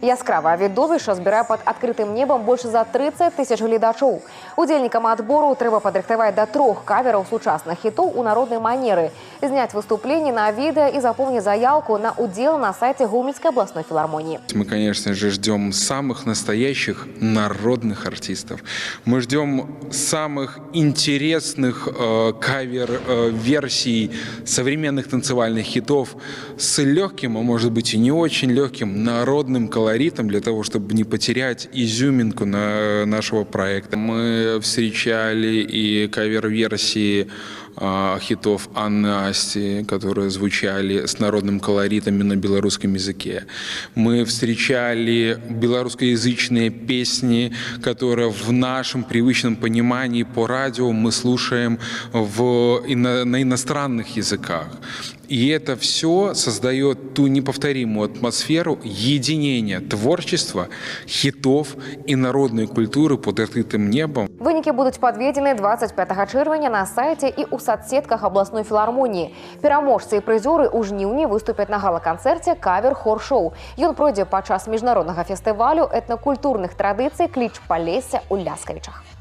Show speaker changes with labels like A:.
A: Яскравае відовішча збірае пад адкрытым небам больш за 30 тысяч гледачоў. Удзельнікам адбору трэба падрыхтаваць да 3 кавераў сучасных хітоў у народнай манеры, зняць выступленні на відэо и запомнить заявку на удел на сайте Гомельской областной филармонии.
B: Мы, конечно же, ждем самых настоящих народных артистов. Мы ждем самых интересных кавер-версий современных танцевальных хитов с легким, а может быть и не очень легким народным колоритом, для того, чтобы не потерять изюминку нашего проекта. Мы встречали и кавер-версии хитов Анасти, которые звучали с народным колоритом на белорусском языке. Мы встречали белорусскоязычные песни, которые в нашем привычном понимании по радио мы слушаем на иностранных языках. И это все создает ту неповторимую атмосферу единения творчества, хитов и народной культуры под открытым небом.
A: Вынікі будуць падведзены 25 чэрвеня на сайце і ў соцсетках областной філармоніі. Пераможцы і прызёры ў жніўні выступяць на гала-канцэрце кавер-хор-шоу. Ён пройдзе падчас міжнароднага фестывалю этнакультурных традыцый «Кліч Палесся» у Ляскавічах.